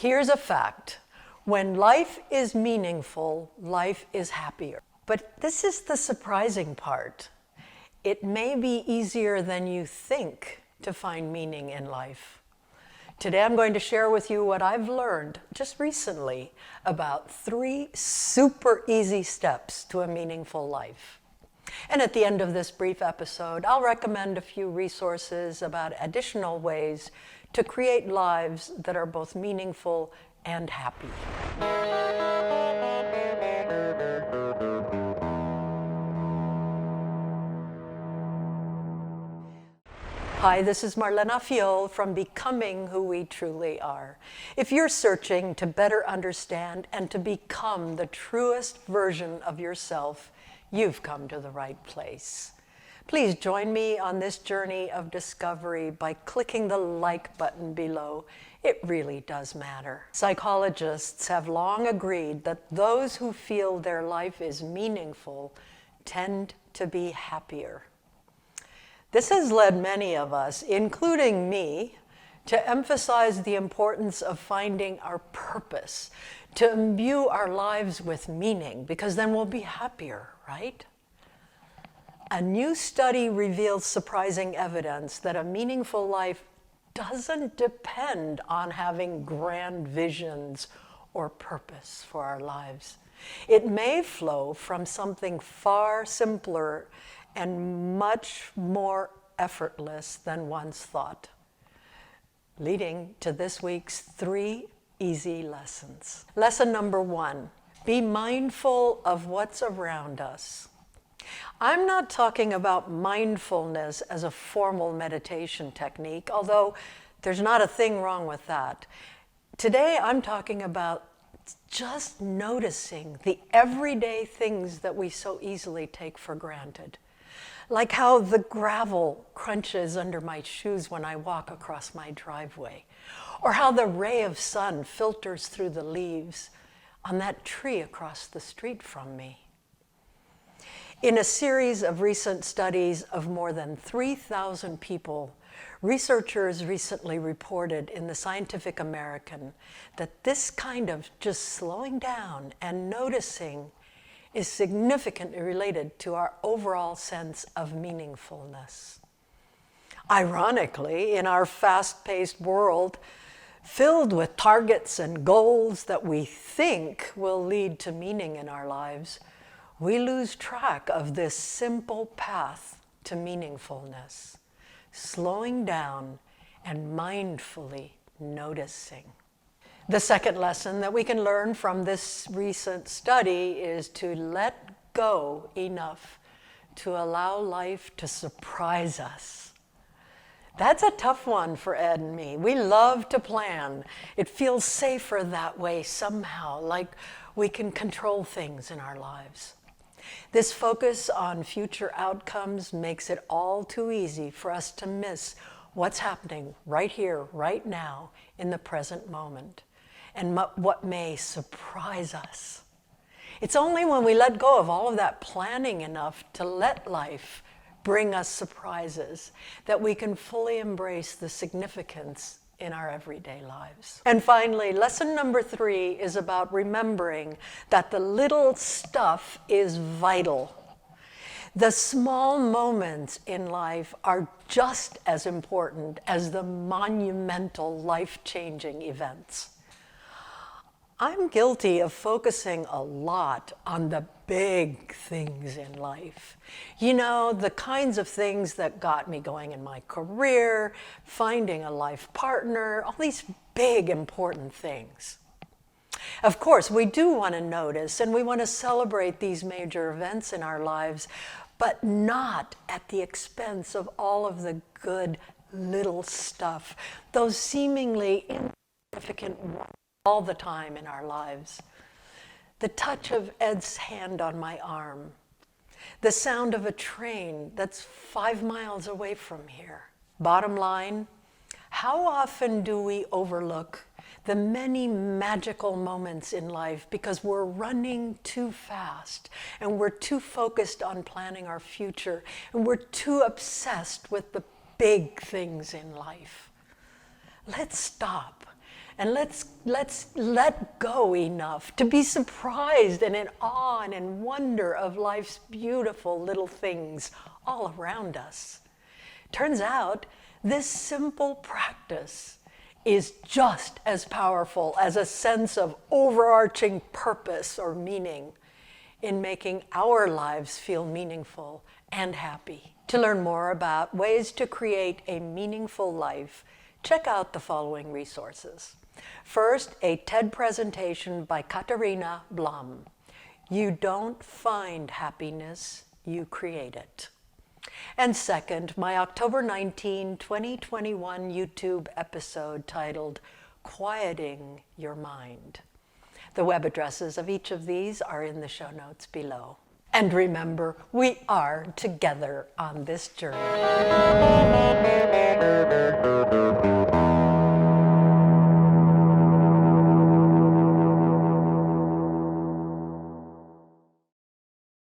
Here's a fact. When life is meaningful, life is happier. But this is the surprising part. It may be easier than you think to find meaning in life. Today I'm going to share with you what I've learned just recently about 3 super easy steps to a meaningful life. And at the end of this brief episode, I'll recommend a few resources about additional ways to create lives that are both meaningful and happy. Hi, this is Marlena from Becoming Who We Truly Are. If you're searching to better understand and to become the truest version of yourself, you've come to the right place. Please join me on this journey of discovery by clicking the like button below. It really does matter. Psychologists have long agreed that those who feel their life is meaningful tend to be happier. This has led many of us, including me, to emphasize the importance of finding our purpose, to imbue our lives with meaning, because then we'll be happier, right? A new study reveals surprising evidence that a meaningful life doesn't depend on having grand visions or purpose for our lives. It may flow from something far simpler and much more effortless than once thought, leading to this week's 3 easy lessons. Lesson number 1, be mindful of what's around us. I'm not talking about mindfulness as a formal meditation technique, although there's not a thing wrong with that. Today I'm talking about just noticing the everyday things that we so easily take for granted. Like how the gravel crunches under my shoes when I walk across my driveway, or how the ray of sun filters through the leaves on that tree across the street from me. In a series of recent studies of more than 3,000 people, researchers recently reported in the Scientific American that this kind of just slowing down and noticing is significantly related to our overall sense of meaningfulness. Ironically, in our fast-paced world, filled with targets and goals that we think will lead to meaning in our lives, we lose track of this simple path to meaningfulness, slowing down and mindfully noticing. The second lesson that we can learn from this recent study is to let go enough to allow life to surprise us. That's a tough one for Ed and me. We love to plan. It feels safer that way somehow, like we can control things in our lives. This focus on future outcomes makes it all too easy for us to miss what's happening right here, right now, in the present moment, and what may surprise us. It's only when we let go of all of that planning enough to let life bring us surprises that we can fully embrace the significance in our everyday lives. And finally, lesson number 3 is about remembering that the little stuff is vital. The small moments in life are just as important as the monumental, life-changing events. I'm guilty of focusing a lot on the big things in life. You know, the kinds of things that got me going in my career, finding a life partner, all these big, important things. Of course, we do want to notice and we want to celebrate these major events in our lives, but not at the expense of all of the good little stuff, those seemingly insignificant all the time in our lives. The touch of Ed's hand on my arm, the sound of a train that's 5 miles away from here. Bottom line, how often do we overlook the many magical moments in life because we're running too fast and we're too focused on planning our future and we're too obsessed with the big things in life? Let's stop And let's let go enough to be surprised and in awe and in wonder of life's beautiful little things all around us. Turns out, this simple practice is just as powerful as a sense of overarching purpose or meaning in making our lives feel meaningful and happy. To learn more about ways to create a meaningful life, check out the following resources. First, a TED presentation by Katrina Blom. You don't find happiness, you create it. And second, my October 19, 2021 YouTube episode titled Quieting Your Mind. The web addresses of each of these are in the show notes below. And remember, we are together on this journey.